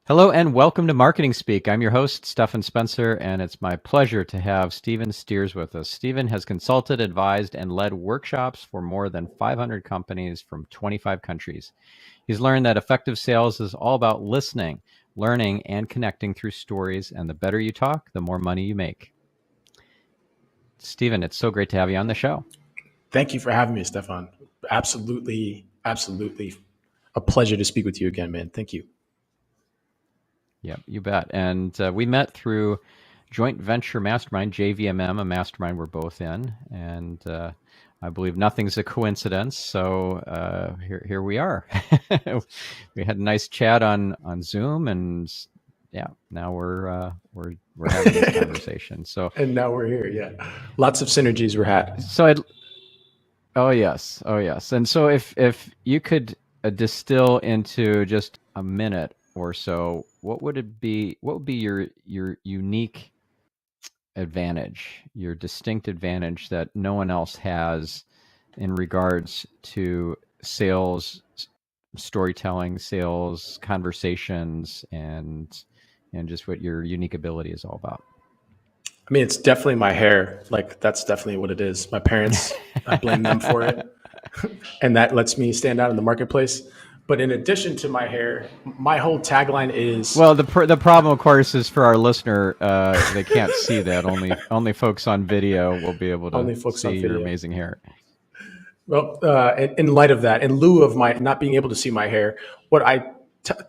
Hello and welcome to Marketing Speak. I'm your host, Stephan Spencer, and it's my pleasure to have Stephan Steers with us. Stephan has consulted, advised, and led workshops for more than 500 companies from 25 countries. He's learned that effective sales is all about listening, learning, and connecting through stories, and the better you talk, the more money you make. Stephan, it's so great to have you on the show. Thank you for having me, Stephan. Absolutely a pleasure to speak with you again, man. Thank you. Yep, you bet. And we met through Joint Venture Mastermind, JVMM, a mastermind we're both in. And I believe nothing's a coincidence. So here we are. We had a nice chat on Zoom, and yeah, now we're having this conversation. So And now we're here. Yeah, lots of synergies were had. oh yes, And so if you could distill into just a minute or so, what would it be? What would be your unique advantage, your distinct advantage that no one else has in regards to sales, storytelling, sales conversations, and just what your unique ability is all about? I mean, it's definitely my hair. Like, that's definitely what it is. My parents, I blame them for it. And that lets me stand out in the marketplace. But in addition to my hair, my whole tagline is Well, the problem, of course, is for our listener, they can't see that. Only folks on video will be able to only folks see on your video. amazing hair. Well, in light of that, in lieu of my not being able to see my hair, what I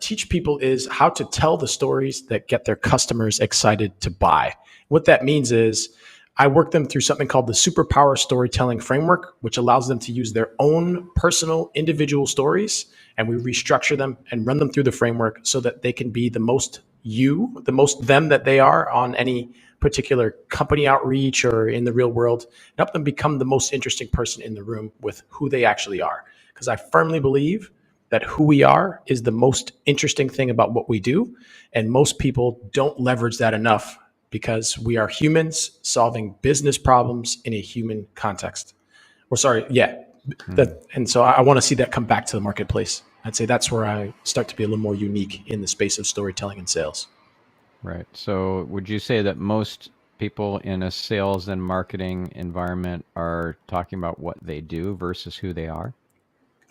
teach people is how to tell the stories that get their customers excited to buy. What that means is I work them through something called the Superpower Storytelling framework, which allows them to use their own personal individual stories, and we restructure them and run them through the framework so that they can be the most you, the most them that they are on any particular company outreach or in the real world, and help them become the most interesting person in the room with who they actually are. Because I firmly believe that who we are is the most interesting thing about what we do. And most people don't leverage that enough because we are humans solving business problems in a human context. Or sorry, yeah. And so I want to see that come back to the marketplace. I'd say that's where I start to be a little more unique in the space of storytelling and sales. Right. So would you say that most people in a sales and marketing environment are talking about what they do versus who they are?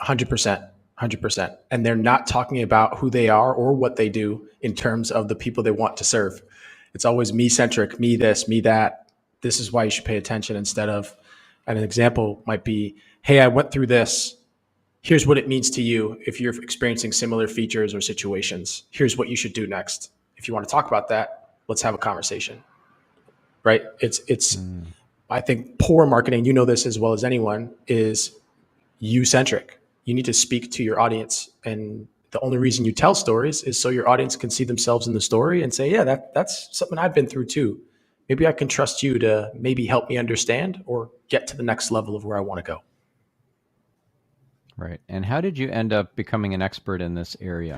100%. 100%. And they're not talking about who they are or what they do in terms of the people they want to serve. It's always me centric, me this, me that. This is why you should pay attention instead of, and an example might be, hey, I went through this. Here's what it means to you if you're experiencing similar features or situations. Here's what you should do next. If you want to talk about that, let's have a conversation. Right? It's I think poor marketing, you know this as well as anyone, is you centric. You need to speak to your audience. And the only reason you tell stories is so your audience can see themselves in the story and say, yeah, that's something I've been through too. Maybe I can trust you to maybe help me understand or get to the next level of where I want to go. Right. And how did you end up becoming an expert in this area?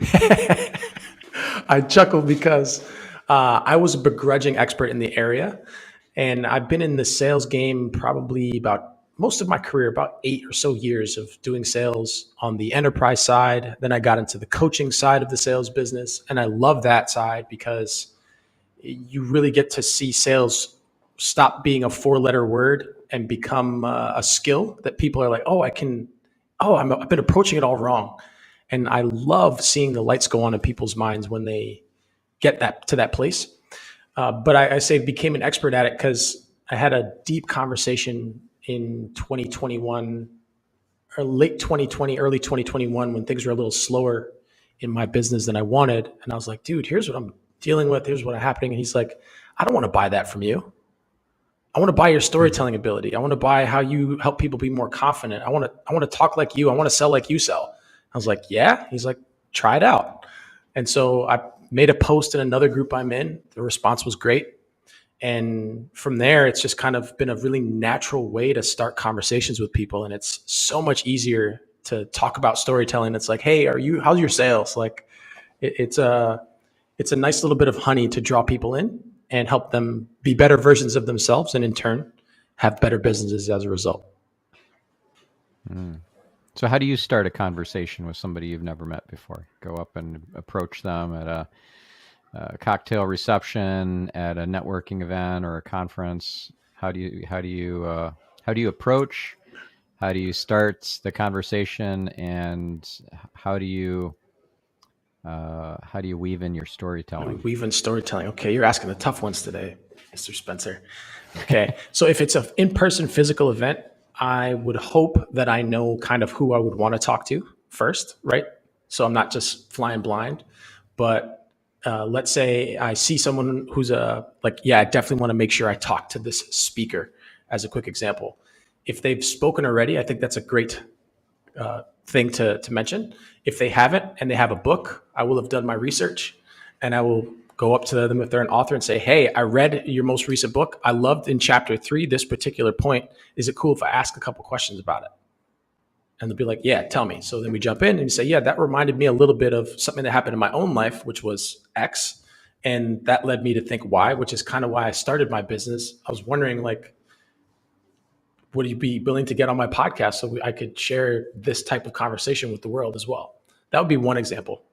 I chuckle because I was a begrudging expert in the area. And I've been in the sales game probably about most of my career, about 8 or so years of doing sales on the enterprise side. Then I got into the coaching side of the sales business. And I love that side because you really get to see sales stop being a 4 letter word and become a skill that people are like, oh, I've been approaching it all wrong. And I love seeing the lights go on in people's minds when they get that to that place. But I say became an expert at it because I had a deep conversation in 2021 or late 2020, early 2021 when things were a little slower in my business than I wanted. And I was like, dude, here's what I'm dealing with. Here's what's happening. And he's like, I don't want to buy that from you. I want to buy your storytelling ability. I want to buy how you help people be more confident. I want to talk like you. I want to sell like you sell. I was like, yeah. He's like, try it out. And so I made a post in another group I'm in. The response was great. And from there, it's just kind of been a really natural way to start conversations with people. And it's so much easier to talk about storytelling. It's like, hey, how's your sales? Like it's a nice little bit of honey to draw people in and help them be better versions of themselves. And in turn, have better businesses as a result. So how do you start a conversation with somebody you've never met before? Go up and approach them at a cocktail reception, at a networking event or a conference. How do you approach? How do you start the conversation, and how do you weave in your storytelling? Weave-in storytelling. Okay, you're asking the tough ones today, Mr. Spencer. Okay, so if it's an in-person physical event, I would hope that I know kind of who I would want to talk to first, right? So I'm not just flying blind. But let's say I see someone who's yeah, I definitely want to make sure I talk to this speaker as a quick example. If they've spoken already, I think that's a great thing to mention. If they haven't and they have a book, I will have done my research and I will go up to them if they're an author and say, hey, I read your most recent book. I loved in chapter 3 this particular point. Is it cool if I ask a couple questions about it? And they'll be like, yeah, tell me. So then we jump in and you say, yeah, that reminded me a little bit of something that happened in my own life, which was X. And that led me to think Y, which is kind of why I started my business. I was wondering, like, would you be willing to get on my podcast so I could share this type of conversation with the world as well? That would be one example.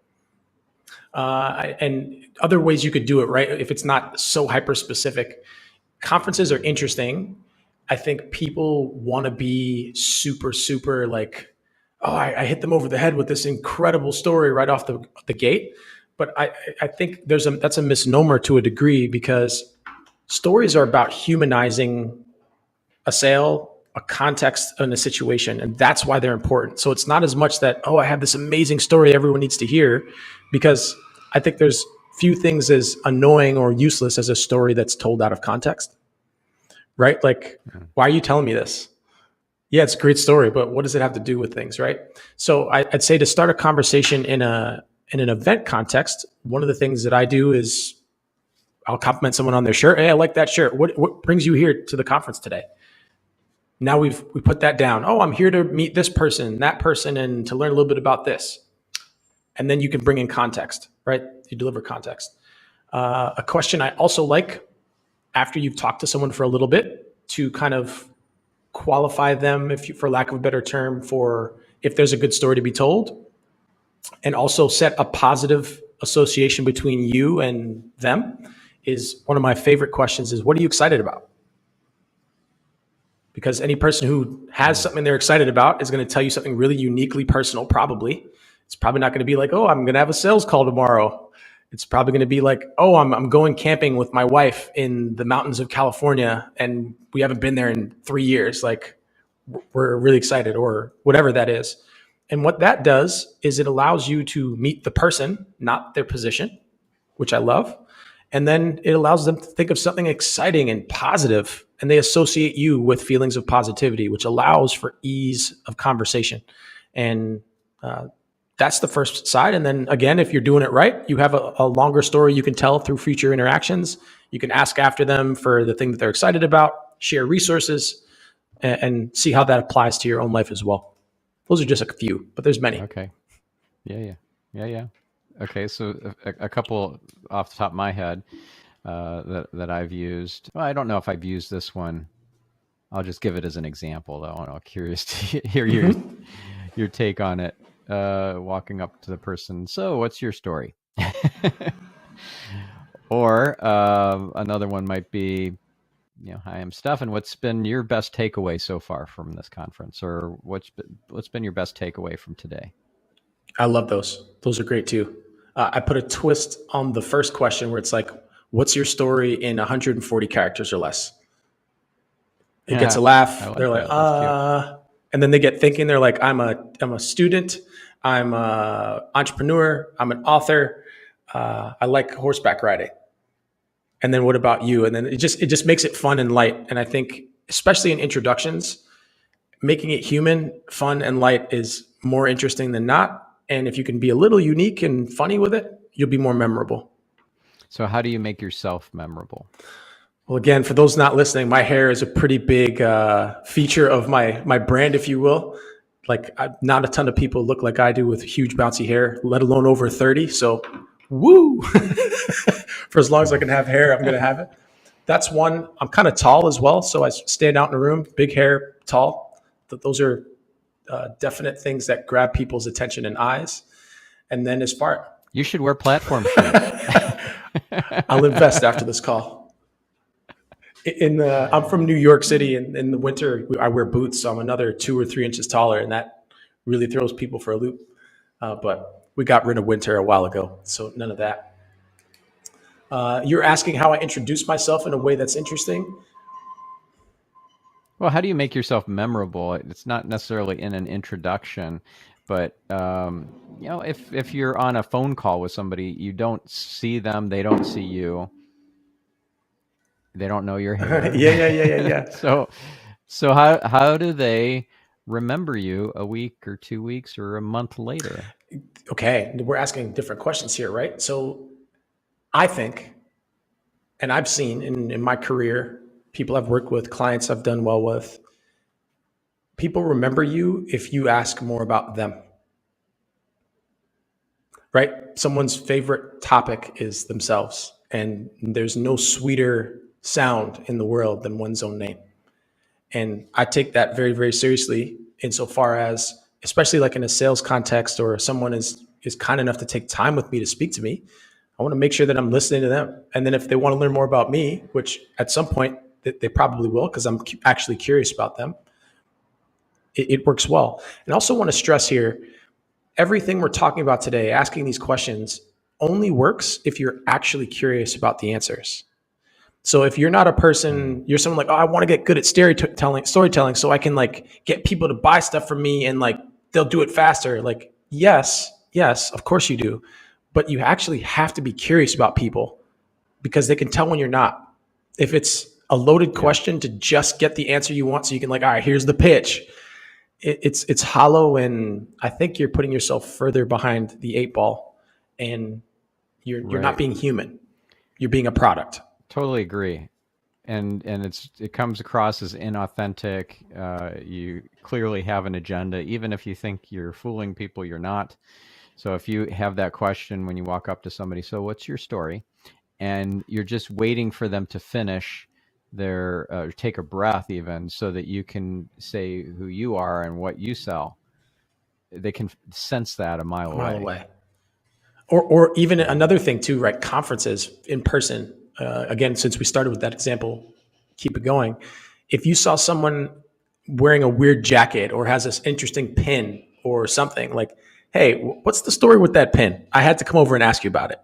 And other ways you could do it, right? If it's not so hyper specific, conferences are interesting. I think people want to be super, super like, oh, I hit them over the head with this incredible story right off the gate. But I think that's a misnomer to a degree, because stories are about humanizing a sale, a context, and a situation. And that's why they're important. So it's not as much that, oh, I have this amazing story everyone needs to hear, because I think there's few things as annoying or useless as a story that's told out of context, right? Like, why are you telling me this? Yeah, it's a great story, but what does it have to do with things, right? So I'd say to start a conversation in an event context, one of the things that I do is I'll compliment someone on their shirt. Hey, I like that shirt. What brings you here to the conference today? Now we put that down. Oh, I'm here to meet this person, that person, and to learn a little bit about this. And then you can bring in context, right? You deliver context. A question I also like, after you've talked to someone for a little bit, to kind of qualify them, if you, for lack of a better term, for if there's a good story to be told, and also set a positive association between you and them, is one of my favorite questions is, what are you excited about? Because any person who has something they're excited about is going to tell you something really uniquely personal, probably. It's probably not going to be like, oh, I'm going to have a sales call tomorrow. It's probably going to be like, oh, I'm going camping with my wife in the mountains of California, and we haven't been there in 3 years. Like, we're really excited, or whatever that is. And what that does is it allows you to meet the person, not their position, which I love. And then it allows them to think of something exciting and positive, and they associate you with feelings of positivity, which allows for ease of conversation. And that's the first side. And then again, if you're doing it right, you have a longer story you can tell through future interactions. You can ask after them for the thing that they're excited about, share resources, and see how that applies to your own life as well. Those are just a few, but there's many. Okay. Yeah. Okay, so a couple off the top of my head that I've used. Well, I don't know if I've used this one. I'll just give it as an example, though. I'm curious to hear your take on it. Walking up to the person, so what's your story? Or another one might be, hi, I'm Stephan. What's been your best takeaway so far from this conference, or what's been your best takeaway from today? I love those. Those are great too. I put a twist on the first question where it's like, what's your story in 140 characters or less? It gets a laugh. They're like, and then they get thinking. They're like, I'm a student. I'm an entrepreneur. I'm an author. I like horseback riding. And then what about you? And then it just makes it fun and light. And I think, especially in introductions, making it human, fun, and light is more interesting than not. And if you can be a little unique and funny with it, you'll be more memorable. So how do you make yourself memorable? Well, again, for those not listening, my hair is a pretty big feature of my brand, if you will. Like, not a ton of people look like I do with huge bouncy hair, let alone over 30. So, woo! For as long as I can have hair, I'm going to have it. That's one. I'm kind of tall as well, so I stand out in the room. Big hair, tall. Those are definite things that grab people's attention and eyes. And then as far, You should wear platform shoes. I'll invest after this call. I'm from New York City, and in the winter I wear boots, so I'm another 2 or 3 inches taller, and that really throws people for a loop. But we got rid of winter a while ago, so none of that. You're asking how I introduce myself in a way that's interesting. Well, how do you make yourself memorable? It's not necessarily in an introduction, but if you're on a phone call with somebody, you don't see them, they don't see you, they don't know you're Yeah, here. yeah, yeah, yeah, yeah. So how do they remember you a week or 2 weeks or a month later? Okay, we're asking different questions here, right? So I think, and I've seen in my career, people I've worked with, clients I've done well with, people remember you if you ask more about them, right? Someone's favorite topic is themselves, and there's no sweeter sound in the world than one's own name. And I take that very, very seriously insofar as, especially like in a sales context, or someone is kind enough to take time with me to speak to me, I want to make sure that I'm listening to them. And then if they want to learn more about me, which at some point they probably will, because I'm actually curious about them, it works well. And I also want to stress here, everything we're talking about today, asking these questions, only works if you're actually curious about the answers. So if you're not a person, Mm, you're someone like, oh, I want to get good at storytelling so I can like get people to buy stuff from me and like they'll do it faster. Like, yes, of course you do. But you actually have to be curious about people because they can tell when you're not. If it's a loaded yeah, question to just get the answer you want so you can like, all right, here's the pitch. It's hollow, and I think you're putting yourself further behind the eight ball, and you're not right. being human. You're being a product. Totally agree. And it comes across as inauthentic. You clearly have an agenda, even if you think you're fooling people, you're not. So if you have that question when you walk up to somebody, so what's your story? And you're just waiting for them to finish their take a breath even so that you can say who you are and what you sell. They can sense that a mile A mile away. away. Or even Yeah. another thing too, right? Conferences in person. Again, since we started with that example, keep it going. If you saw someone wearing a weird jacket or has this interesting pin or something, like, hey, what's the story with that pin? I had to come over and ask you about it,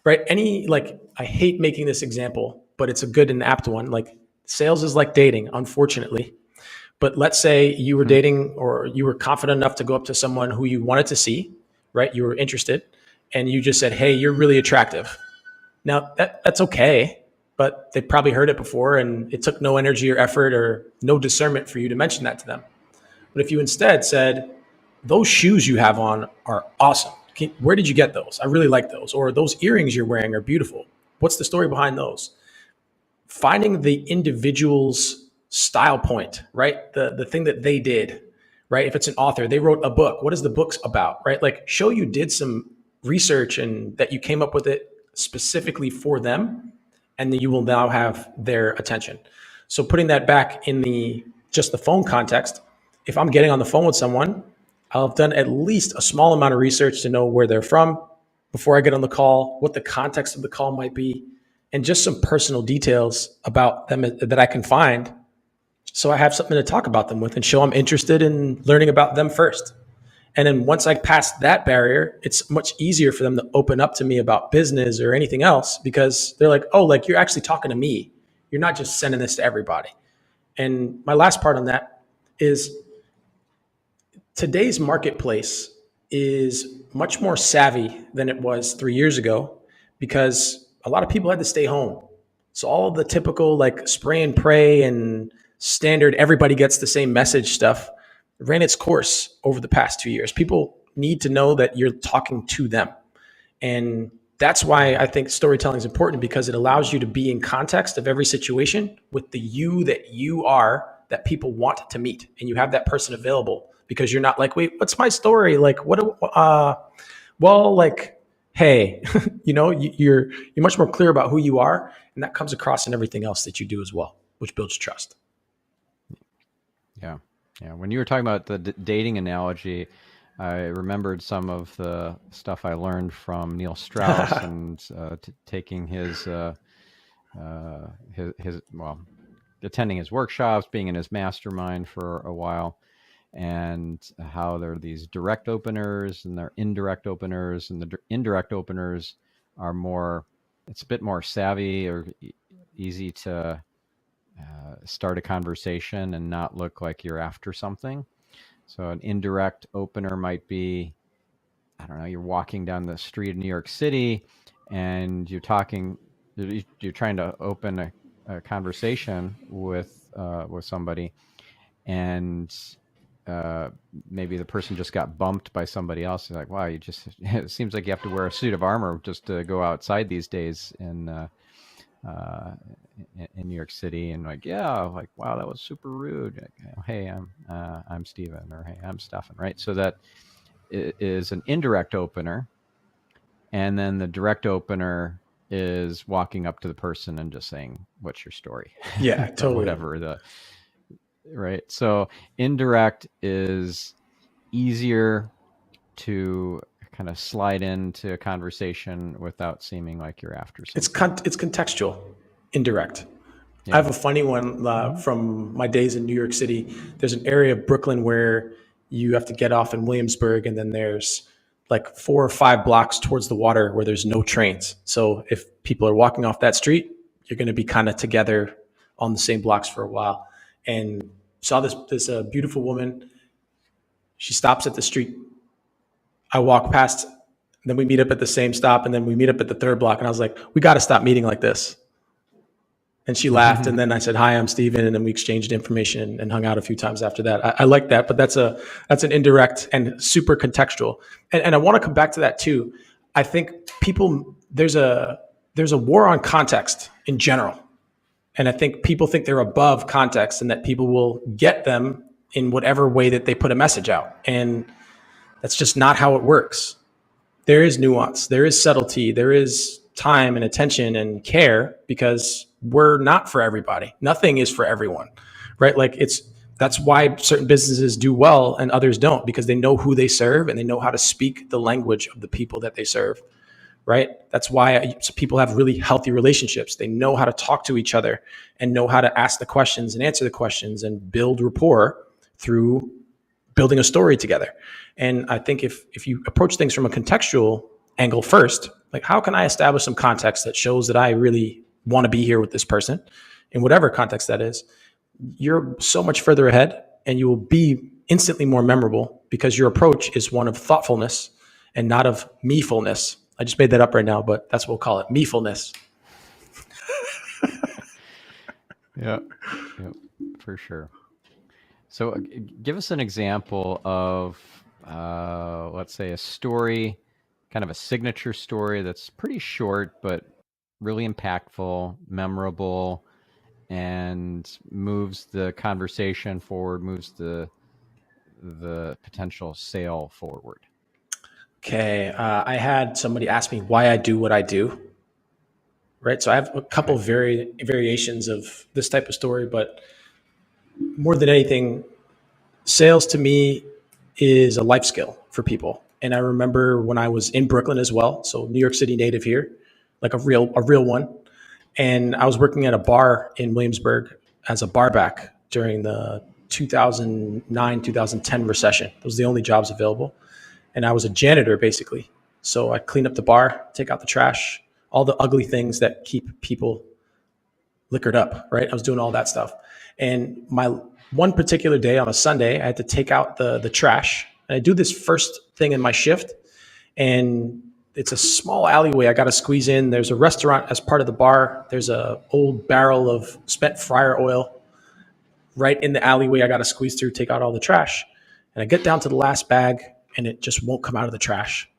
right? Any like, I hate making this example, but it's a good and apt one. Like, sales is like dating, unfortunately. But let's say you were Hmm. dating or you were confident enough to go up to someone who you wanted to see, right? You were interested, and you just said, hey, you're really attractive. Now, that's okay, but they probably heard it before, and it took no energy or effort or no discernment for you to mention that to them. But if you instead said, those shoes you have on are awesome. Where did you get those? I really like those. Or those earrings you're wearing are beautiful. What's the story behind those? Finding the individual's style point, right? The thing that they did, right? If it's an author, they wrote a book. What is the book's about, right? Like, show you did some research and that you came up with it specifically for them, and then you will now have their attention. So putting that back in the just the phone context, if I'm getting on the phone with someone, I'll have done at least a small amount of research to know where they're from before I get on the call, what the context of the call might be, and just some personal details about them that I can find, so I have something to talk about them with and show I'm interested in learning about them first. And then once I pass that barrier, it's much easier for them to open up to me about business or anything else because they're like, oh, like you're actually talking to me. You're not just sending this to everybody. And my last part on that is today's marketplace is much more savvy than it was 3 years ago because a lot of people had to stay home. So all of the typical like spray and pray and standard everybody gets the same message stuff ran its course over the past 2 years. People need to know that you're talking to them. And that's why I think storytelling is important because it allows you to be in context of every situation with the you that you are that people want to meet. And you have that person available because you're not like, wait, what's my story? Like, well, like, hey, you're much more clear about who you are. And that comes across in everything else that you do as well, which builds trust. Yeah. Yeah, when you were talking about the dating analogy, I remembered some of the stuff I learned from Neil Strauss and taking his well, attending his workshops, being in his mastermind for a while, and how there are these direct openers and there are indirect openers, and the indirect openers are more, it's a bit more savvy or easy to start a conversation and not look like you're after something. So an indirect opener might be, I don't know, you're walking down the street in New York City and you're trying to open a conversation with somebody, and uh, maybe the person just got bumped by somebody else. You're like, wow, you just it seems like you have to wear a suit of armor just to go outside these days uh, in New York City, and like, yeah, like, wow, that was super rude. Like, hey, I'm Stephen, or hey, I'm Stephan, right? So that is an indirect opener, and then the direct opener is walking up to the person and just saying, "What's your story?" Yeah, or totally. whatever the right. So indirect is easier to kind of slide into a conversation without seeming like you're after something. It's contextual, indirect. I Yeah. have a funny one Mm-hmm. from my days in New York City. There's an area of Brooklyn where you have to get off in Williamsburg, and then there's like 4 or 5 blocks towards the water where there's no trains. So if people are walking off that street, you're going to be kind of together on the same blocks for a while. And saw this beautiful woman. She stops at the street. I walk past. Then we meet up at the same stop, and then we meet up at the third block. And I was like, we got to stop meeting like this. And she laughed, and then I said, "Hi, I'm Stephen," and then we exchanged information and hung out a few times after that. I like that, but that's an indirect and super contextual. And I want to come back to that too. I think people there's a war on context in general, and I think people think they're above context and that people will get them in whatever way that they put a message out, and that's just not how it works. There is nuance, there is subtlety, there is time and attention and care because we're not for everybody. Nothing is for everyone, right? Like that's why certain businesses do well and others don't because they know who they serve and they know how to speak the language of the people that they serve, right? That's why people have really healthy relationships. They know how to talk to each other and know how to ask the questions and answer the questions and build rapport through building a story together. And I think if you approach things from a contextual angle first, like how can I establish some context that shows that I really want to be here with this person in whatever context that is, you're so much further ahead and you will be instantly more memorable because your approach is one of thoughtfulness and not of me-fulness. I just made that up right now, but that's what we'll call it, me-fulness. Yeah. Yeah. For sure. So, give us an example of, let's say, a story, kind of a signature story that's pretty short but really impactful, memorable, and moves the conversation forward, moves the potential sale forward. Okay, I had somebody ask me why I do what I do, right? So I have a couple Okay. of variations of this type of story, but more than anything, sales to me is a life skill for people. And I remember when I was in Brooklyn as well, so New York City native here, like a real one. And I was working at a bar in Williamsburg as a barback during the 2009 2010 recession. Those were the only jobs available, and I was a janitor basically. So I clean up the bar, take out the trash, all the ugly things that keep people liquored up, right? I was doing all that stuff. And my one particular day on a Sunday, I had to take out the trash. And I do this first thing in my shift, and it's a small alleyway I got to squeeze in. There's a restaurant as part of the bar. There's a old barrel of spent fryer oil right in the alleyway. I got to squeeze through, take out all the trash. And I get down to the last bag, and it just won't come out of the trash.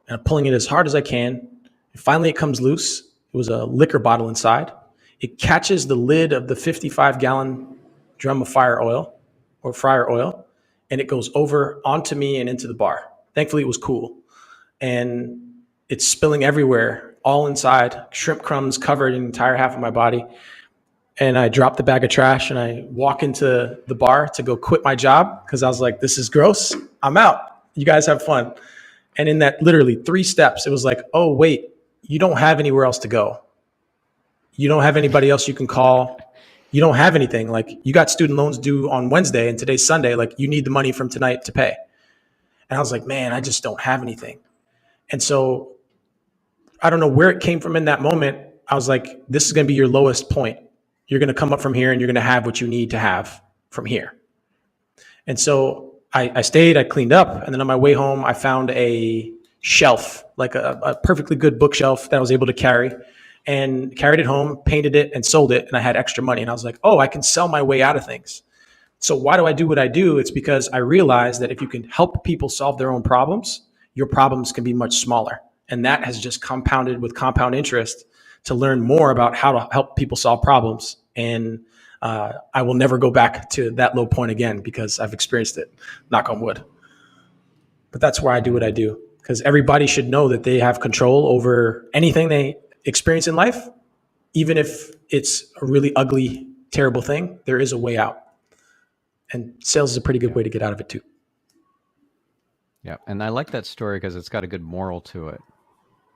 And I'm pulling it as hard as I can. And finally, it comes loose. It was a liquor bottle inside. It catches the lid of the 55-gallon drum of fire oil or fryer oil, and it goes over onto me and into the bar. Thankfully, it was cool. And it's spilling everywhere, all inside, shrimp crumbs covered an entire half of my body. and I drop the bag of trash and I walk into the bar to go quit my job because I was like, this is gross. I'm out. You guys have fun. And in that literally 3 steps, it was like, oh, wait, you don't have anywhere else to go. You don't have anybody else you can call. You don't have anything. Like, you got student loans due on Wednesday and today's Sunday. Like, you need the money from tonight to pay. And I was like, man, I just don't have anything. And so I don't know where it came from in that moment. I was like, this is going to be your lowest point. You're going to come up from here and you're going to have what you need to have from here. And so I stayed, I cleaned up. And then on my way home, I found a shelf, like a perfectly good bookshelf that I was able to carry, and carried it home, painted it, and sold it. And I had extra money. And I was like, oh, I can sell my way out of things. So why do I do what I do? It's because I realize that if you can help people solve their own problems, your problems can be much smaller. And that has just compounded with compound interest to learn more about how to help people solve problems. And I will never go back to that low point again because I've experienced it, knock on wood. But that's why I do what I do, because everybody should know that they have control over anything they experience in life. Even if it's a really ugly, terrible thing, there is a way out. And sales is a pretty good Yeah. way to get out of it too. Yeah. And I like that story because it's got a good moral to it.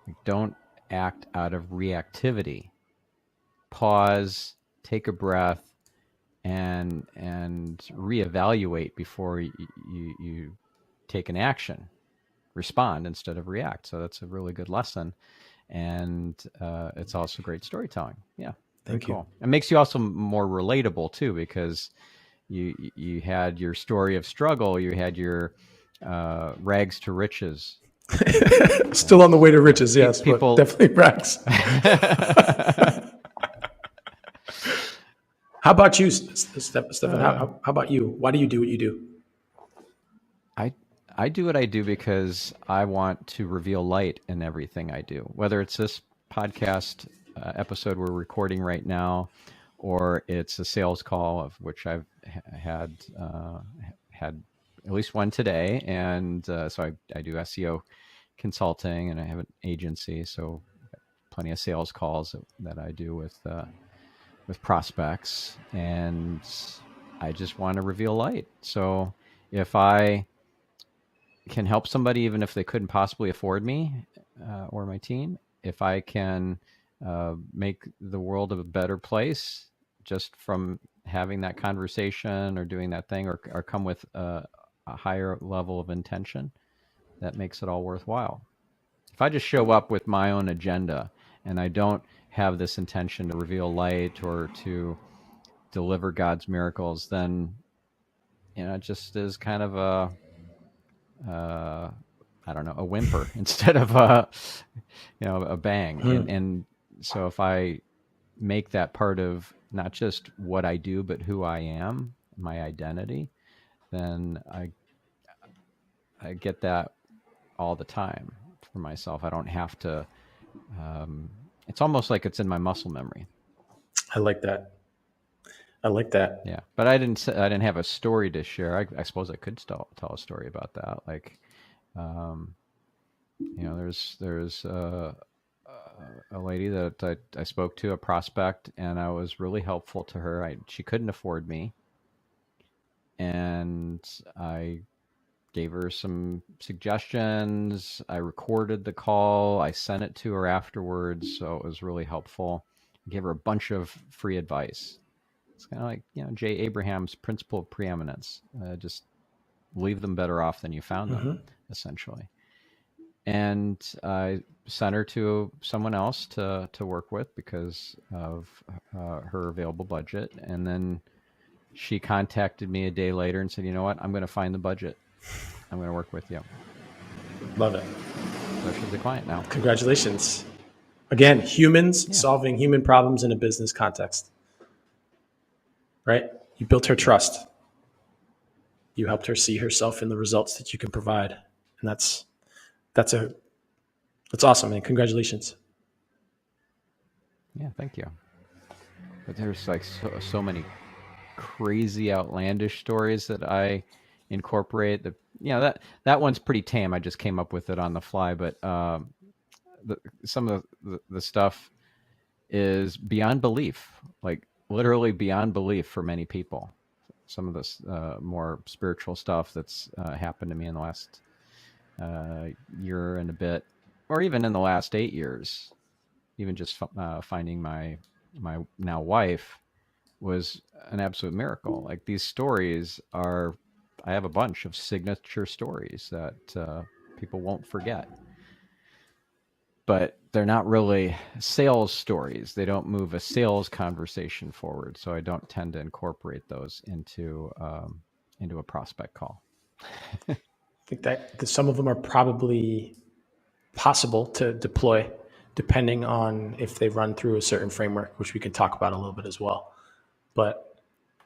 Like, don't act out of reactivity. Pause, take a breath, and reevaluate before you take an action. Respond instead of react. So that's a really good lesson. And it's also great storytelling. Yeah. Very Thank you. cool. It makes you also more relatable too, because you had your story of struggle, you had your rags to riches. Still on the way to riches, yes, but People. definitely brags. How about you, Stephan? How about you? Why do you do what you do? I I do what I do because I want to reveal light in everything I do, whether it's this podcast episode we're recording right now, or it's a sales call, of which I've had at least one today, and so I do SEO consulting, and I have an agency, so plenty of sales calls that I do with prospects, and I just want to reveal light. So if I can help somebody, even if they couldn't possibly afford me or my team, if I can make the world a better place just from having that conversation or doing that thing, or come with a higher level of intention, that makes it all worthwhile. If I just show up with my own agenda and I don't have this intention to reveal light or to deliver God's miracles, then it just is kind of uh, I don't know, a whimper instead of a bang. And so if I make that part of not just what I do, but who I am, my identity, then I get that all the time for myself. I don't have to. It's almost like it's in my muscle memory. I like that. I like that. Yeah, but I didn't have a story to share. I suppose I could still tell a story about that. Like, um, there's a lady that I spoke to, a prospect, and I was really helpful to her. She couldn't afford me, and I gave her some suggestions. I recorded the call. I sent it to her afterwards, so it was really helpful. I gave her a bunch of free advice. It's kind of like Jay Abraham's principle of preeminence. Just leave them better off than you found them, essentially. And I sent her to someone else to work with because of her available budget. And then she contacted me a day later and said, "You know what? I'm going to find the budget. I'm going to work with you." Love it. So she's a client now. Congratulations. Again, humans solving human problems in a business context. Right? You built her trust. You helped her see herself in the results that you can provide. And that's awesome, man. Congratulations. Yeah, thank you. But there's like so many crazy, outlandish stories that I incorporate. That one's pretty tame. I just came up with it on the fly, but some of the stuff is beyond belief. Like, literally beyond belief for many people. Some of this more spiritual stuff that's happened to me in the last year and a bit, or even in the last 8 years, even just finding my now wife was an absolute miracle. Like these stories are, I have a bunch of signature stories that people won't forget, but they're not really sales stories. They don't move a sales conversation forward, so I don't tend to incorporate those into a prospect call. I think that some of them are probably possible to deploy depending on if they run through a certain framework, which we can talk about a little bit as well. But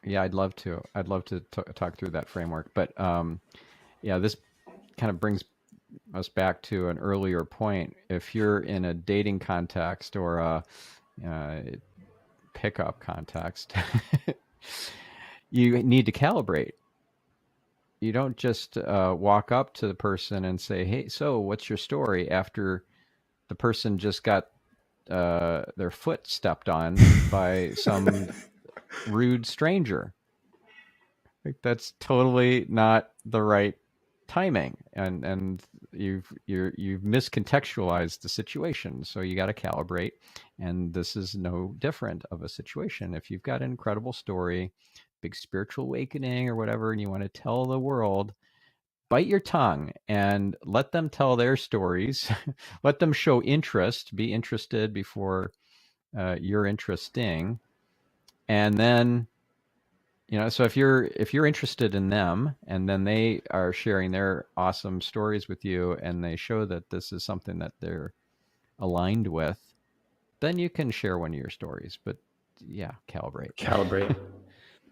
Yeah, I'd love to. I'd love to talk through that framework. But yeah, this kind of brings us back to an earlier point. If you're in a dating context or a pickup context, you need to calibrate. You don't just walk up to the person and say, "Hey, so what's your story?" After the person just got their foot stepped on by some rude stranger. Like that's totally not the right timing, and you've miscontextualized the situation. So you got to calibrate, and this is no different of a situation. If you've got an incredible story, big spiritual awakening or whatever, and you want to tell the world, bite your tongue and let them tell their stories. Let them show interest, be interested before you're interesting, and then so if you're interested in them and then they are sharing their awesome stories with you and they show that this is something that they're aligned with, then you can share one of your stories. But yeah, calibrate. calibrate,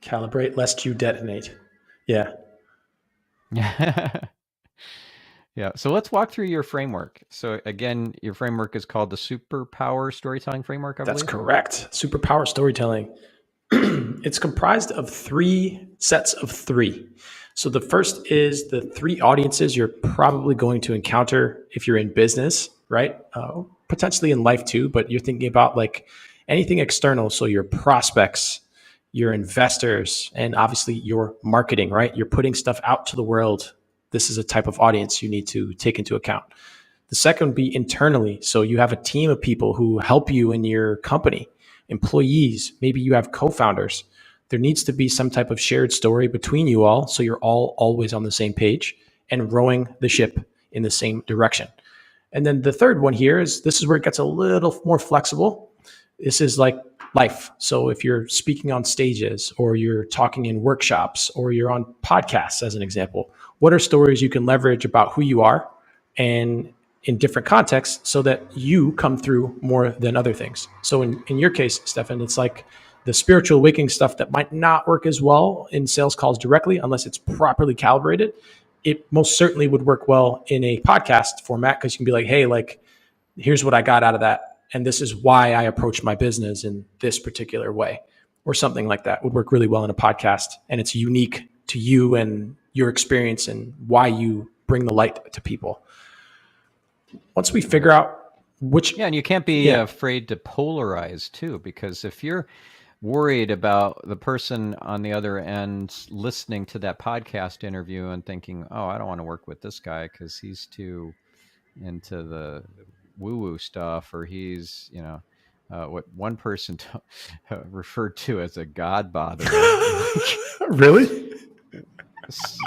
calibrate lest you detonate. Yeah, Yeah. Yeah. So let's walk through your framework. So again, your framework is called the Superpower Storytelling Framework, I that's believe. correct. Superpower storytelling. It's comprised of three sets of three. So the first is the three audiences you're probably going to encounter if you're in business, right? Potentially in life too, but you're thinking about like anything external. So your prospects, your investors, and obviously your marketing, right? You're putting stuff out to the world. This is a type of audience you need to take into account. The second would be internally. So you have a team of people who help you in your company, employees, maybe you have co-founders. There needs to be some type of shared story between you all so you're all always on the same page and rowing the ship in the same direction. And then the third one here is this is where it gets a little more flexible. This is like life. So if you're speaking on stages or you're talking in workshops or you're on podcasts, as an example, what are stories you can leverage about who you are and in different contexts so that you come through more than other things? So in your case, Stephan, it's like the spiritual awakening stuff that might not work as well in sales calls directly unless it's properly calibrated. It most certainly would work well in a podcast format because you can be like, hey, like, here's what I got out of that. And this is why I approach my business in this particular way, or something like that would work really well in a podcast. And it's unique to you and your experience and why you bring the light to people. Once we figure out which, Yeah, and you can't be yeah, afraid to polarize too, because if you're worried about the person on the other end listening to that podcast interview and thinking, "Oh, I don't want to work with this guy because he's too into the woo-woo stuff," or he's, what one person referred to as a god botherer. Like, really?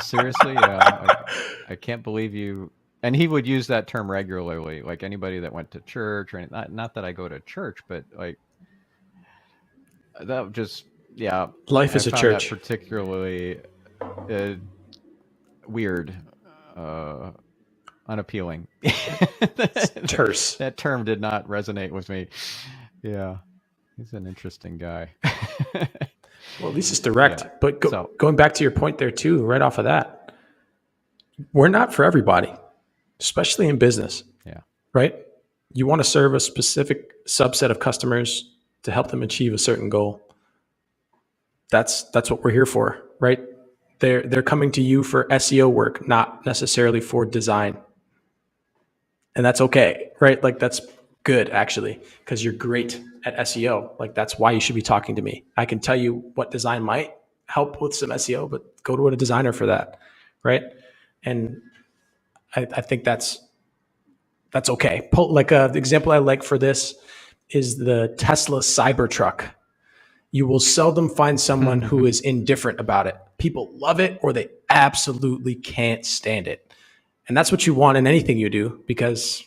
seriously, yeah, I can't believe you. And he would use that term regularly, like anybody that went to church or anything. Not that I go to church, but like that just, yeah, Life I is a found that church. particularly uh, weird, uh, unappealing. It's terse. That term did not resonate with me. Yeah, he's an interesting guy. Well, at least it's Yeah. direct. But So, going back to your point there too, right off of that, we're not for everybody, especially in business, yeah. right? You want to serve a specific subset of customers to help them achieve a certain goal. That's what we're here for, right? They're coming to you for SEO work, not necessarily for design. And that's okay, right? Like good, actually, because you're great at SEO. Like, that's why you should be talking to me. I can tell you what design might help with some SEO, but go to a designer for that, right? And I think that's okay. Like, the example I like for this is the Tesla Cybertruck. You will seldom find someone who is indifferent about it. People love it or they absolutely can't stand it. And that's what you want in anything you do, because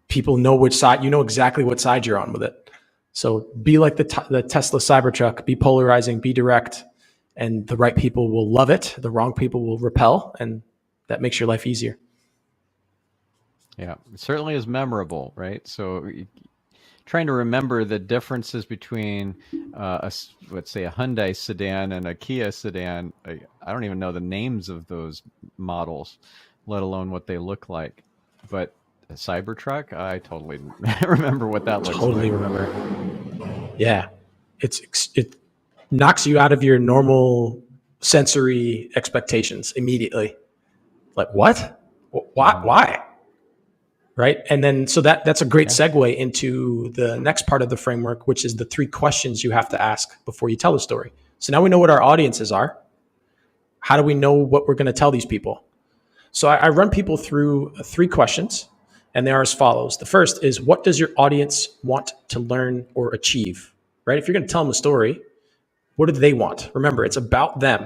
people know which side, you know exactly what side you're on with it. So be like the Tesla Cybertruck, be polarizing, be direct, and the right people will love it. The wrong people will repel, and that makes your life easier. Yeah, it certainly is memorable, right? So trying to remember the differences between let's say a Hyundai sedan and a Kia sedan. I don't even know the names of those models, let alone what they look like. But a Cybertruck, I totally remember what that looks Totally like. remember. Yeah, it knocks you out of your normal sensory expectations immediately. Like, what? Why? Hmm. Why? Right? And then, so that's a great Yeah. segue into the next part of the framework, which is the 3 questions you have to ask before you tell a story. So now we know what our audiences are. How do we know what we're going to tell these people? So I run people through 3 questions, and they are as follows. The first is, what does your audience want to learn or achieve? Right? If you're going to tell them a story, what do they want? Remember, it's about them.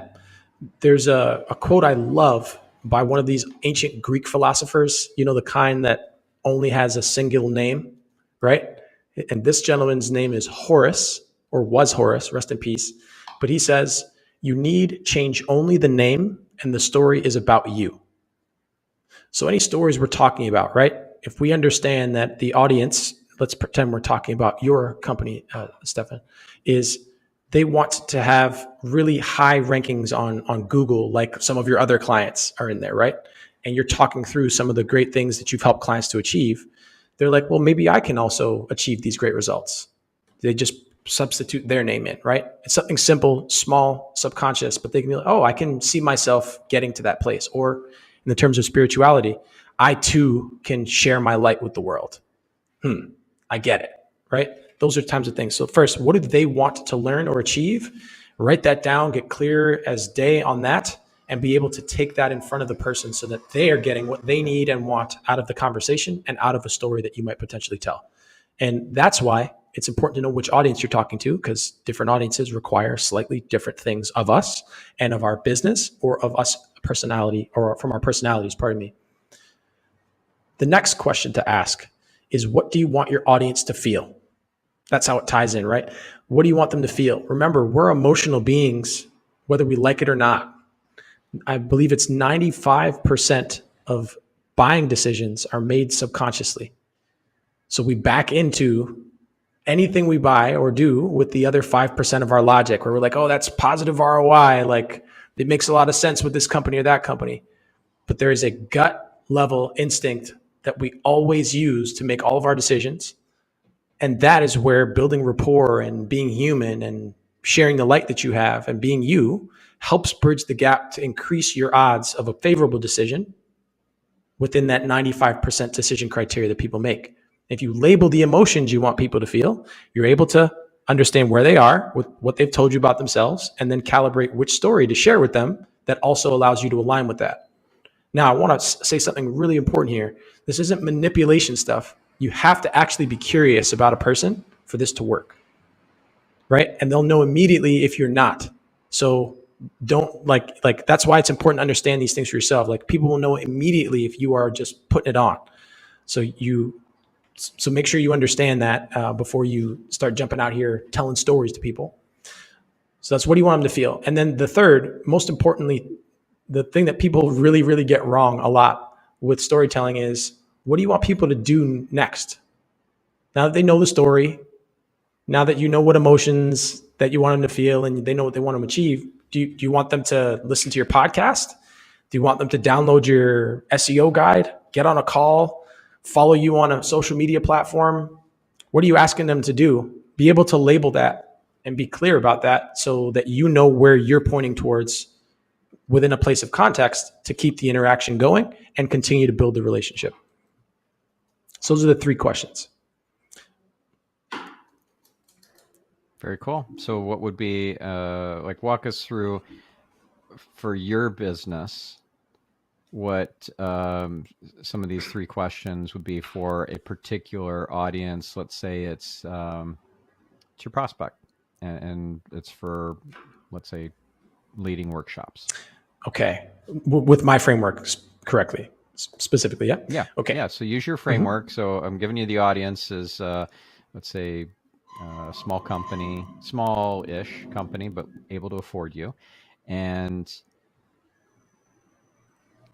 There's a quote I love by one of these ancient Greek philosophers, you know, the kind that only has a single name, right? And this gentleman's name is Horace, or was Horace, rest in peace. But he says, you need change only the name, and the story is about you. So any stories we're talking about, right? If we understand that the audience, let's pretend we're talking about your company, Stephan, is they want to have really high rankings on Google, like some of your other clients are in there, right? And you're talking through some of the great things that you've helped clients to achieve. They're like, well, maybe I can also achieve these great results. They just substitute their name in, right? It's something simple, small, subconscious, but they can be like, oh, I can see myself getting to that place. Or in the terms of spirituality, I too can share my light with the world. I get it, right? Those are times of things. So first, what do they want to learn or achieve? Write that down, get clear as day on that, and be able to take that in front of the person so that they are getting what they need and want out of the conversation and out of a story that you might potentially tell. And that's why it's important to know which audience you're talking to, because different audiences require slightly different things of us and of our business, or of us personality, or from our personalities, pardon me. The next question to ask is, what do you want your audience to feel? That's how it ties in, right? What do you want them to feel? Remember, we're emotional beings, whether we like it or not. I believe it's 95% of buying decisions are made subconsciously. So we back into anything we buy or do with the other 5% of our logic, where we're like, oh, that's positive ROI. Like, it makes a lot of sense with this company or that company. But there is a gut level instinct that we always use to make all of our decisions. And that is where building rapport and being human and sharing the light that you have and being you helps bridge the gap to increase your odds of a favorable decision within that 95% decision criteria that people make. If you label the emotions you want people to feel, you're able to understand where they are with what they've told you about themselves, and then calibrate which story to share with them that also allows you to align with that. Now, I want to say something really important here. This isn't manipulation stuff. You have to actually be curious about a person for this to work, right? And they'll know immediately if you're not. So don't like that's why it's important to understand these things for yourself. Like, people will know immediately if you are just putting it on. So make sure you understand that before you start jumping out here telling stories to people. So that's, what do you want them to feel? And then the third, most importantly, the thing that people really, really get wrong a lot with storytelling is, what do you want people to do next? Now that they know the story, now that you know what emotions that you want them to feel and they know what they want to achieve, do you want them to listen to your podcast? Do you want them to download your SEO guide, get on a call, follow you on a social media platform? What are you asking them to do? Be able to label that and be clear about that so that you know where you're pointing towards within a place of context to keep the interaction going and continue to build the relationship. So those are the 3 questions. Very cool. So what would be like walk us through for your business what some of these three questions would be for a particular audience. Let's say it's your prospect and it's for, let's say, leading workshops. Okay. With my framework correctly, specifically. Yeah. Yeah. Okay. Yeah. So use your framework. So I'm giving you the audience is, let's say, a small company, small-ish company, but able to afford you. And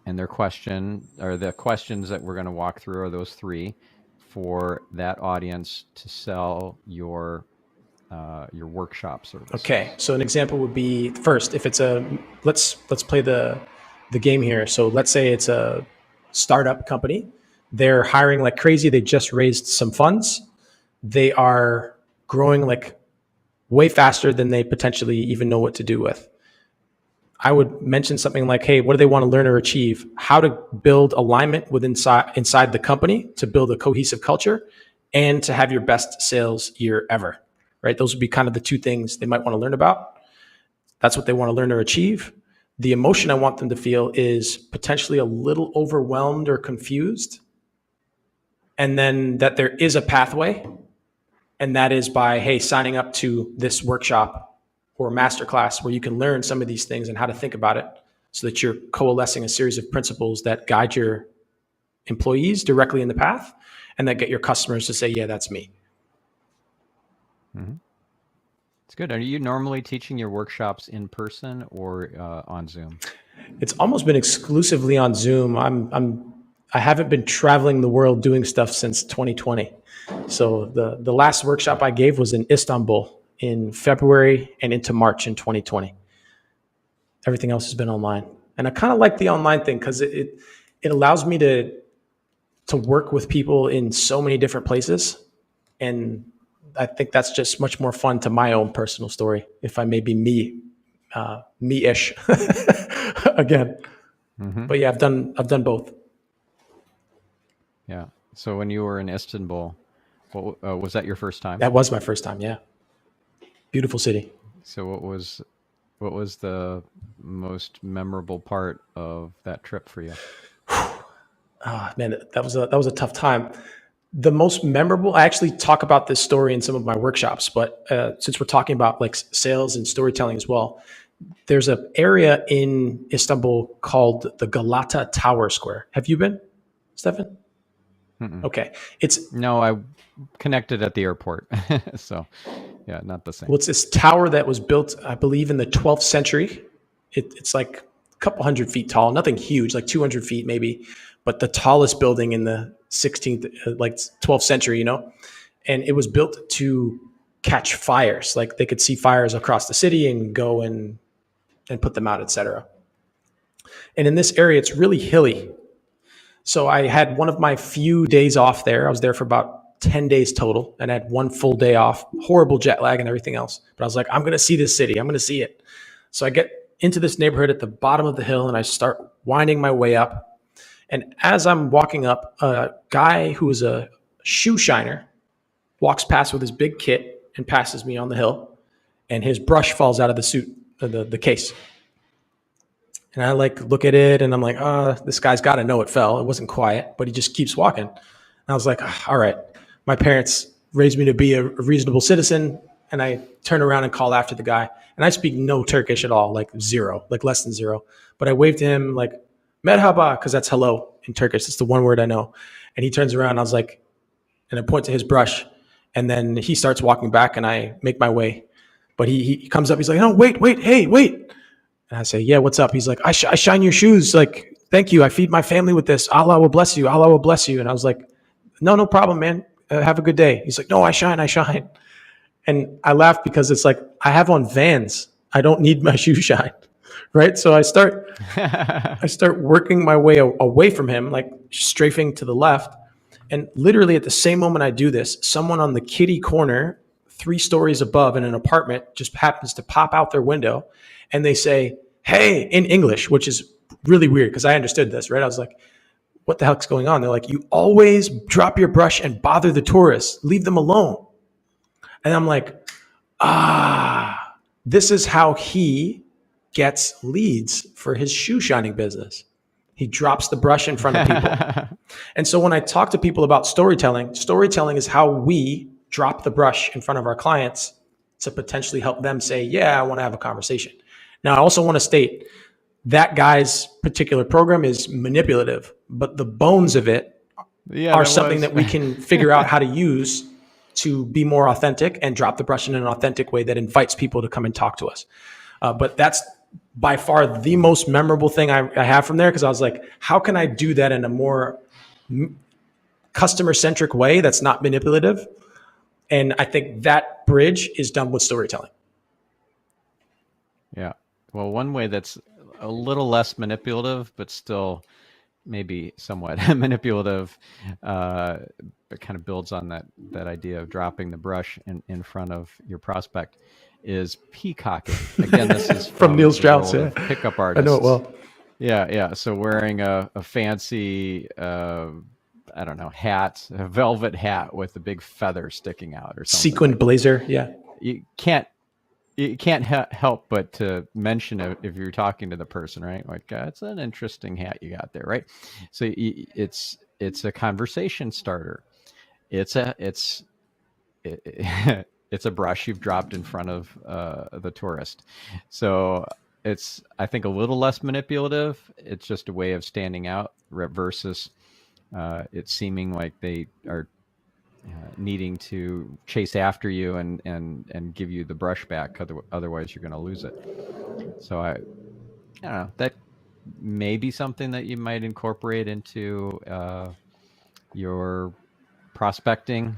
their question or the questions that we're going to walk through are those three for that audience to sell your workshop Okay. services. So an example would be first, if it's a let's play the game here. So let's say it's a startup company. They're hiring like crazy. They just raised some funds. They are growing like way faster than they potentially even know what to do with. I would mention something like, hey, what do they want to learn or achieve? How to build alignment inside the company to build a cohesive culture and to have your best sales year ever, right? Those would be kind of the two things they might want to learn about. That's what they want to learn or achieve. The emotion I want them to feel is potentially a little overwhelmed or confused. And then that there is a pathway, and that is by, hey, signing up to this workshop or masterclass where you can learn some of these things and how to think about it so that you're coalescing a series of principles that guide your employees directly in the path and that get your customers to say, yeah, that's me. Mm-hmm. It's good. Are you normally teaching your workshops in person or on Zoom? It's almost been exclusively on Zoom. I haven't been traveling the world doing stuff since 2020. So the last workshop I gave was in Istanbul in February and into March in 2020. Everything else has been online. And I kind of like the online thing because it allows me to work with people in so many different places. And I think that's just much more fun to my own personal story, if I may be me-ish again. Mm-hmm. But yeah, I've done both. Yeah. So when you were in Istanbul, what was that your first time? That was my first time. Yeah, beautiful city. So what was the most memorable part of that trip for you? Oh, man, that was a tough time. The most memorable. I actually talk about this story in some of my workshops, but since we're talking about like sales and storytelling as well, there's an area in Istanbul called the Galata Tower Square. Have you been, Stephan? Mm-mm. Okay, it's No, I connected at the airport. So, yeah, not the well, same. it's this tower that was built, I believe, in the 12th century. It's like a couple hundred feet tall, nothing huge, like 200 feet maybe, but the tallest building in the 16th, like 12th century, And it was built to catch fires. Like they could see fires across the city and go and put them out, etc. And in this area, it's really hilly. So I had one of my few days off there. I was there for about 10 days total and I had one full day off, horrible jet lag and everything else. But I was like, I'm going to see this city. I'm going to see it. So I get into this neighborhood at the bottom of the hill and I start winding my way up. And as I'm walking up, a guy who is a shoe shiner walks past with his big kit and passes me on the hill. And his brush falls out of the suit, the case. And I like look at it and I'm like, this guy's got to know it fell. It wasn't quiet, but he just keeps walking. And I was like, all right, my parents raised me to be a reasonable citizen. And I turn around and call after the guy. And I speak no Turkish at all, like zero, like less than zero. But I waved to him like, merhaba, because that's hello in Turkish. It's the one word I know. And he turns around and I was like, and I point to his brush. And then he starts walking back and I make my way. But he comes up, he's like, no, wait, hey, wait. And I say, yeah, what's up? He's like, I shine your shoes. Like, thank you. I feed my family with this. Allah will bless you. Allah will bless you. And I was like, no problem, man. Have a good day. He's like, no, I shine. And I laugh because it's like, I have on Vans. I don't need my shoe shine. Right. So I start working my way away from him, like strafing to the left. And literally at the same moment I do this, someone on the kitty corner, 3 stories above in an apartment, just happens to pop out their window and they say, hey, in English, which is really weird because I understood this, right? I was like, what the heck's going on? They're like, you always drop your brush and bother the tourists. Leave them alone. And I'm like, This is how he gets leads for his shoe shining business. He drops the brush in front of people. And so when I talk to people about storytelling, storytelling is how we drop the brush in front of our clients to potentially help them say, yeah, I want to have a conversation. Now, I also want to state that guy's particular program is manipulative, but the bones of it Yeah, are that something was. that we can figure out how to use to be more authentic and drop the brush in an authentic way that invites people to come and talk to us. But that's by far the most memorable thing I have from there, because I was like, how can I do that in a more customer centric way that's not manipulative? And I think that bridge is done with storytelling. Yeah. Well, one way that's a little less manipulative, but still maybe somewhat manipulative, but kind of builds on that idea of dropping the brush in front of your prospect, is peacocking. Again, this is From from Neil the Strauss, world yeah. of pickup I know it artists. well. Yeah, yeah. So wearing a fancy, I don't know, hat, a velvet hat with a big feather sticking out or something Sequin like that. blazer, yeah. You can't help but to mention it if you're talking to the person, right? Like, it's an interesting hat you got there, right? So it's a conversation starter. It's it's a brush you've dropped in front of the tourist. So it's, I think, a little less manipulative. It's just a way of standing out versus it seeming like they are needing to chase after you and give you the brush back. Otherwise, you're going to lose it. So I don't know. That may be something that you might incorporate into your prospecting,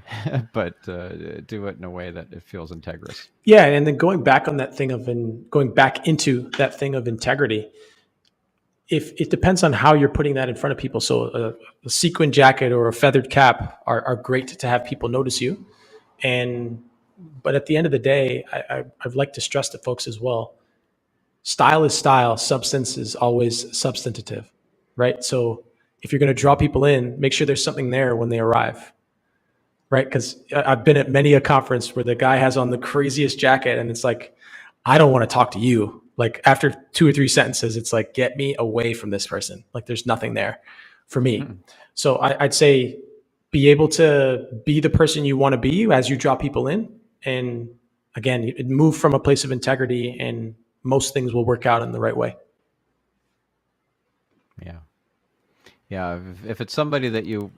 but do it in a way that it feels integrous. Yeah, and then going back on that thing of going back into that thing of integrity, if it depends on how you're putting that in front of people. So a sequin jacket or a feathered cap are great to have people notice you. And but at the end of the day, I'd like to stress to folks as well, style is style, substance is always substantive, right? So if you're going to draw people in, make sure there's something there when they arrive, right? Because I've been at many a conference where the guy has on the craziest jacket and it's like, I don't want to talk to you. Like after 2 or 3 sentences, it's like, get me away from this person. Like there's nothing there for me. Hmm. So I'd say be able to be the person you want to be as you draw people in. And again, move from a place of integrity and most things will work out in the right way. Yeah, yeah. If it's somebody that you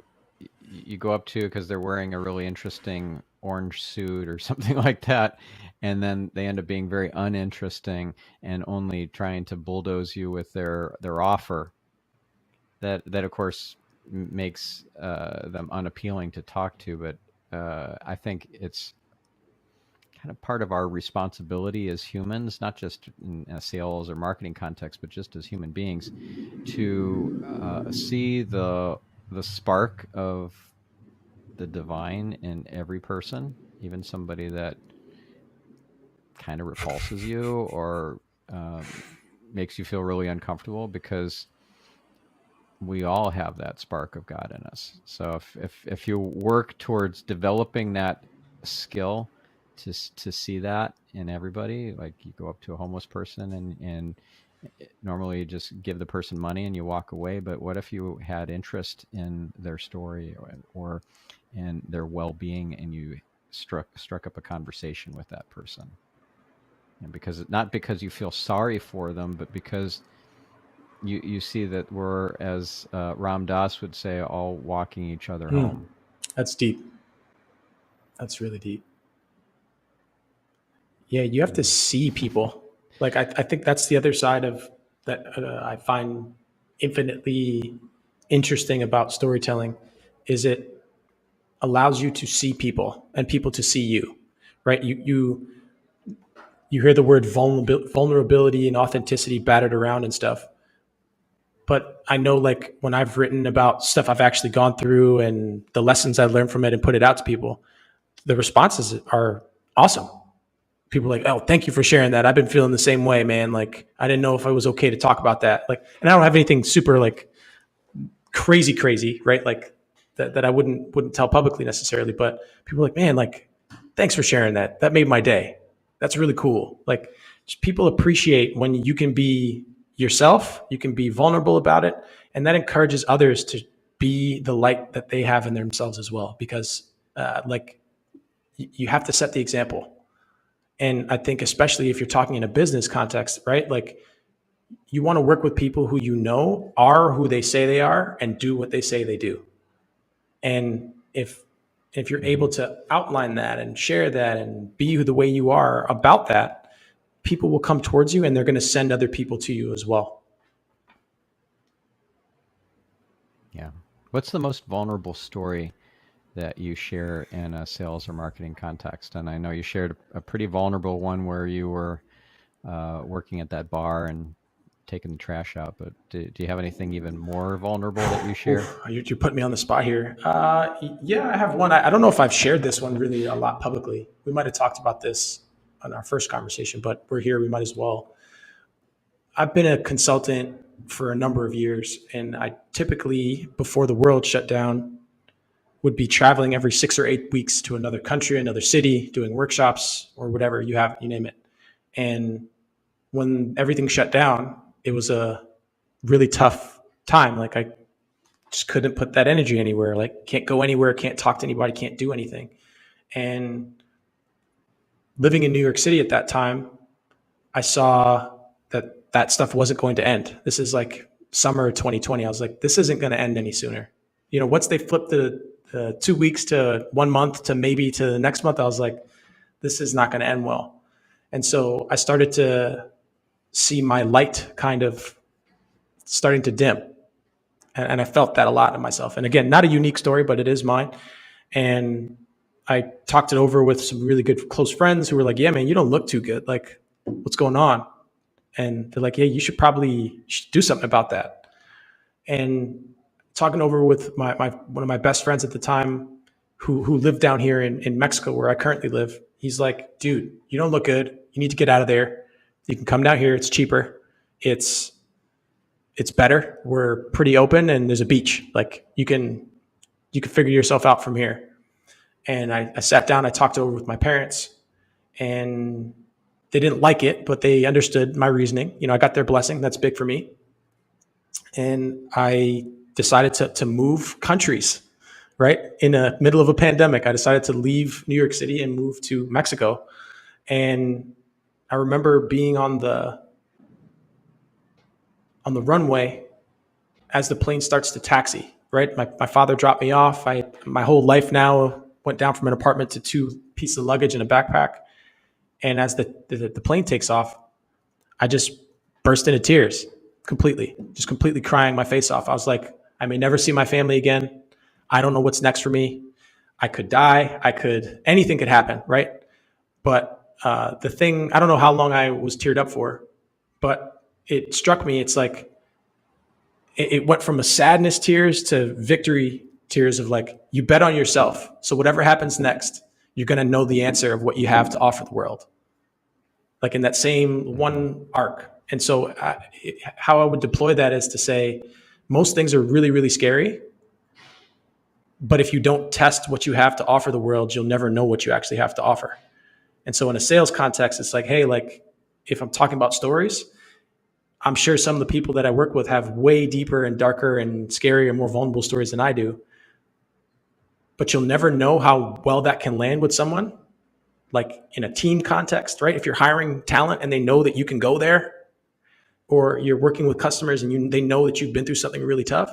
go up to because they're wearing a really interesting orange suit or something like that, and then they end up being very uninteresting and only trying to bulldoze you with their offer, that of course makes them unappealing to talk to. But I think it's kind of part of our responsibility as humans, not just in a sales or marketing context, but just as human beings, to see the spark of the divine in every person, even somebody that kind of repulses you or makes you feel really uncomfortable, because we all have that spark of God in us. So if you work towards developing that skill to see that in everybody, like you go up to a homeless person and normally you just give the person money and you walk away, but what if you had interest in their story or in their well-being, and you struck up a conversation with that person? And because, not because you feel sorry for them, but because you see that we're, as Ram Dass would say, all walking each other home. That's deep. That's really deep. Yeah, you have to see people. Like I think that's the other side of that I find infinitely interesting about storytelling is it allows you to see people and people to see you, right? You hear the word vulnerability and authenticity battered around and stuff, but I know like when I've written about stuff I've actually gone through and the lessons I learned from it and put it out to people, the responses are awesome. People are like, oh, thank you for sharing that. I've been feeling the same way, man. Like, I didn't know if I was okay to talk about that. Like, and I don't have anything super like crazy, right? Like that I wouldn't tell publicly necessarily. But people are like, man, like, thanks for sharing that. That made my day. That's really cool. Like, just people appreciate when you can be yourself, you can be vulnerable about it, and that encourages others to be the light that they have in themselves as well. Because like you have to set the example. And I think especially if you're talking in a business context, right? Like you want to work with people who you know are who they say they are and do what they say they do. And if you're able Mm-hmm. to outline that and share that and be the way you are about that, people will come towards you and they're going to send other people to you as well. Yeah. What's the most vulnerable story that you share in a sales or marketing context? And I know you shared a pretty vulnerable one where you were working at that bar and taking the trash out, but do you have anything even more vulnerable that you share? Oof, you put me on the spot here. Yeah, I have one. I don't know if I've shared this one really a lot publicly. We might have talked about this on our first conversation, but we're here. We might as well. I've been a consultant for a number of years, and I typically, before the world shut down, would be traveling every 6 or 8 weeks to another country, another city, doing workshops or whatever you have, you name it. And when everything shut down, it was a really tough time. Like I just couldn't put that energy anywhere. Like can't go anywhere, can't talk to anybody, can't do anything. And living in New York City at that time, I saw that that stuff wasn't going to end. This is like summer 2020. I was like, this isn't going to end any sooner. You know, once they flipped the 2 weeks to 1 month to maybe to the next month, I was like, this is not going to end well. And so I started to see my light kind of starting to dim. And I felt that a lot in myself. And again, not a unique story, but it is mine. And I talked it over with some really good close friends who were like, yeah, man, you don't look too good. Like, what's going on? And they're like, yeah, you should do something about that. And talking over with my one of my best friends at the time who lived down here in Mexico where I currently live, he's like, dude, you don't look good. You need to get out of there. You can come down here. It's cheaper. It's it's better. We're pretty open and there's a beach. Like you can figure yourself out from here. And I sat down, I talked over with my parents, and they didn't like it, but they understood my reasoning. You know, I got their blessing. That's big for me. And I decided to move countries, right? In the middle of a pandemic, I decided to leave New York City and move to Mexico. And I remember being on the runway as the plane starts to taxi, right? My father dropped me off. My whole life now went down from an apartment to two pieces of luggage and a backpack. And as the plane takes off, I just burst into tears completely, just completely crying my face off. I was like, I may never see my family again. I don't know what's next for me. I could die. Anything could happen, right? But the thing, I don't know how long I was teared up for, but it struck me. It's like, it went from a sadness tears to victory tears of like, you bet on yourself. So whatever happens next, you're going to know the answer of what you have to offer the world. Like in that same Mm-hmm. one arc. And so how I would deploy that is to say, most things are really, really scary. But if you don't test what you have to offer the world, you'll never know what you actually have to offer. And so in a sales context, it's like, hey, like if I'm talking about stories, I'm sure some of the people that I work with have way deeper and darker and scarier, more vulnerable stories than I do. But you'll never know how well that can land with someone, like in a team context, right? If you're hiring talent and they know that you can go there, or you're working with customers and they know that you've been through something really tough,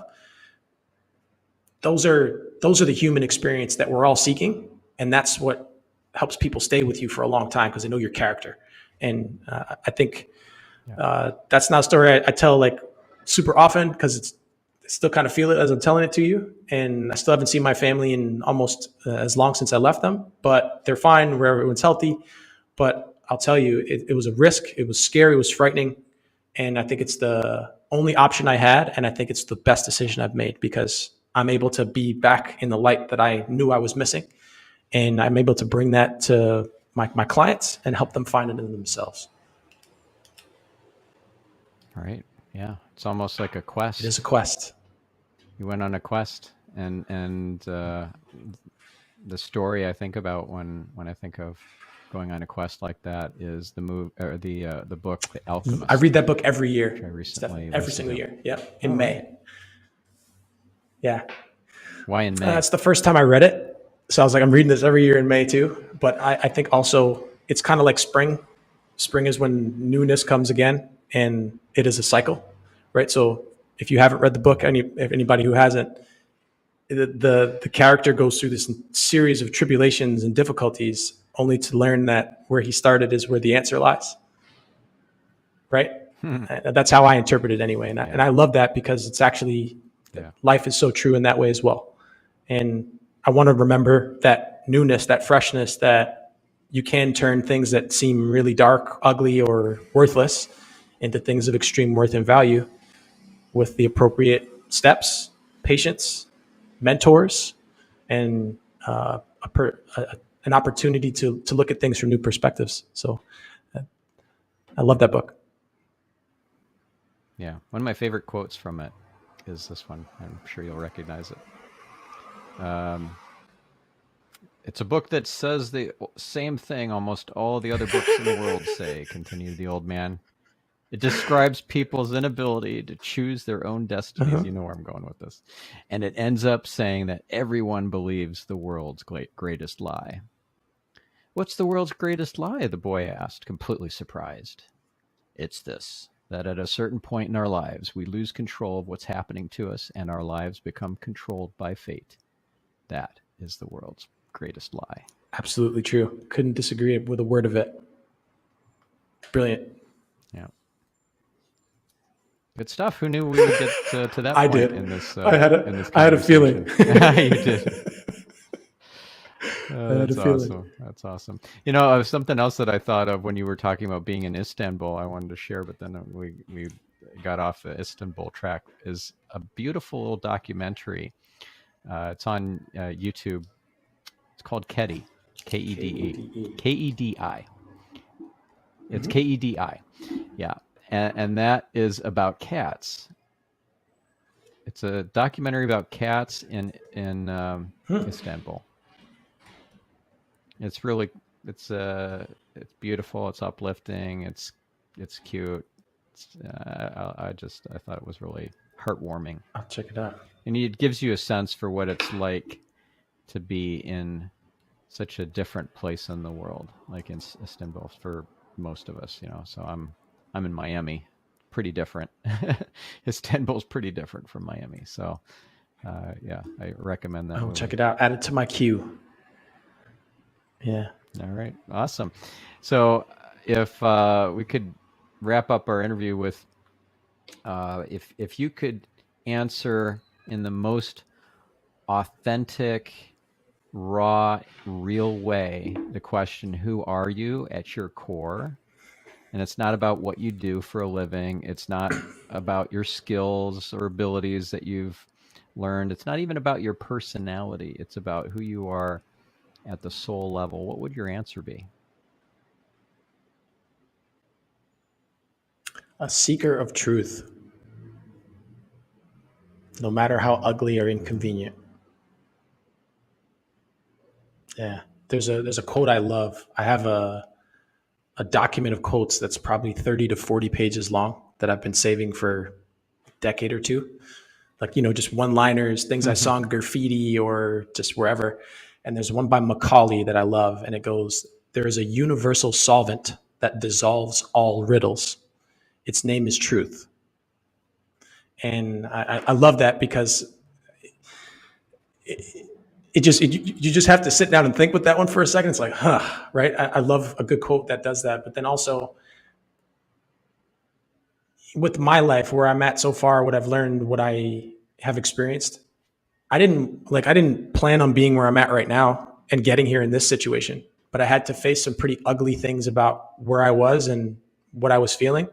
those are the human experience that we're all seeking, and that's what helps people stay with you for a long time because they know your character. And I think Yeah. that's not a story I tell like super often because I still kind of feel it as I'm telling it to you. And I still haven't seen my family in almost as long since I left them, but they're fine where everyone's healthy. But I'll tell you, it was a risk. It was scary. It was frightening. And I think it's the only option I had. And I think it's the best decision I've made because I'm able to be back in the light that I knew I was missing. And I'm able to bring that to my clients and help them find it in themselves. All right. Yeah. It's almost like a It is a quest. quest. You went on a quest, and the story I think about when I think of going on a quest like that is the book The I Alchemist, read that book every which I year, Stephan. recently Every listened single to. year. Yeah, Oh, in really? May. Yeah, Why in May? it's the first time I read it, so I was like, I'm reading this every year in May too. But I think also it's kind of like spring. Spring is when newness comes again, and it is a cycle, right? So if you haven't read the book, if anybody who hasn't, the character goes through this series of tribulations and difficulties, only to learn that where he started is where the answer lies, right? That's how I interpret it anyway, and Yeah, I love that because it's actually yeah, life is so true in that way as well. And I want to remember that newness, that freshness, that you can turn things that seem really dark, ugly, or worthless into things of extreme worth and value with the appropriate steps, patience, mentors, and an opportunity to look at things from new perspectives. So I love that book. yeah. One of my favorite quotes from it is this one. I'm sure you'll recognize it. It's a book that says the same thing almost all the other books in the world say, continued the old man. It describes people's inability to choose their own destinies. You know where I'm going with this. And it ends up saying that everyone believes the world's greatest lie. What's the world's greatest lie? The boy asked, completely surprised. It's this, that at a certain point in our lives, we lose control of what's happening to us and our lives become controlled by fate. That is the world's greatest lie. Absolutely true. Couldn't disagree with a word of it. Brilliant. Yeah. Good stuff. Who knew we would get to that I point did. in this I had a feeling. conversation? You did. I had a That's feeling. awesome. That's awesome. You know, something else that I thought of when you were talking about being in Istanbul, I wanted to share, but then we got off the Istanbul track. Is a beautiful little documentary. It's on YouTube. It's called Kedi, Kedi, KEDE. Kedi. It's Kedi. Yeah, and that is about cats. It's a documentary about cats in Istanbul. It's really it's beautiful. It's uplifting. It's cute. I thought it was really heartwarming, I'll check it out. and it gives you a sense for what it's like to be in such a different place in the world, like in Istanbul for most of us. You know, so I'm in Miami, pretty different. Istanbul's pretty different from Miami, so yeah, I recommend that I'll check movie. it out. Add it to my queue. Yeah. All right, awesome. So if we could wrap up our interview with, if you could answer in the most authentic, raw, real way the question, "Who are you?" at your core, and it's not about what you do for a living. It's not about your skills or abilities that you've learned. It's not even about your personality. It's about who you are at the soul level. What would your answer be? A seeker of truth, no matter how ugly or inconvenient. Yeah. There's a quote I love. I have a document of quotes that's probably 30 to 40 pages long that I've been saving for a decade or two. Like, just one liners, things I saw in graffiti or just wherever. And there's one by Macaulay that I love. And it goes, there is a universal solvent that dissolves all riddles. Its name is truth. And I love that because you just have to sit down and think with that one for a second. It's like, right? I love a good quote that does that. But then also with my life, where I'm at so far, what I've learned, what I have experienced, I didn't plan on being where I'm at right now and getting here in this situation. But I had to face some pretty ugly things about where I was and what I was feeling.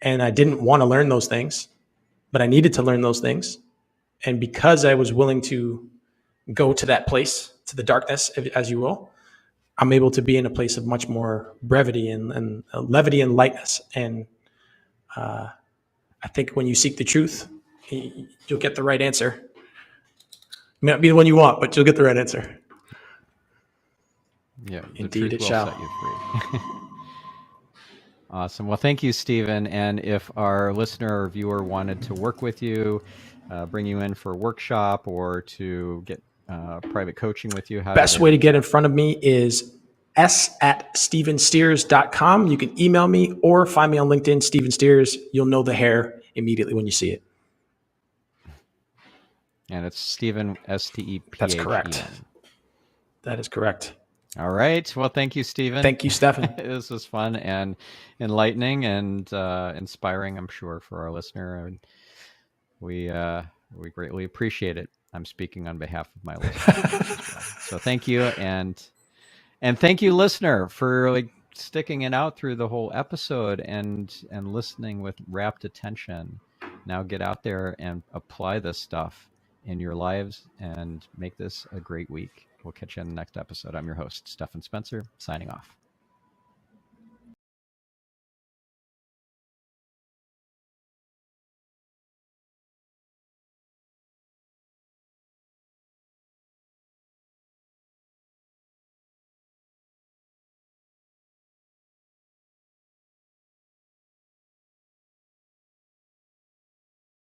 And I didn't want to learn those things, but I needed to learn those things. And because I was willing to go to that place, to the darkness, as you will, I'm able to be in a place of much more brevity and levity and lightness. And I think when you seek the truth, you'll get the right answer. It may not be the one you want, but you'll get the right answer. Yeah, the Indeed, truth it will shall. set you free. Awesome. Well, thank you, Stephen. And if our listener or viewer wanted to work with you, bring you in for a workshop or to get private coaching with you, how do Best they way to reach get in out? front of me is s@stephensteers.com. You can email me or find me on LinkedIn, Stephen Steers. You'll know the hair immediately when you see it. And it's Stephen, That's correct. Stephen. That is correct. All right. Well, thank you, Stephen. Thank you, Stephan. This was fun and enlightening and inspiring, I'm sure, for our listener. And we greatly appreciate it. I'm speaking on behalf of my listener, of course, as well. So thank you, and thank you, listener, for like sticking it out through the whole episode and listening with rapt attention. Now get out there and apply this stuff in your lives and make this a great week. We'll catch you in the next episode. I'm your host, Stephan Spencer, signing off.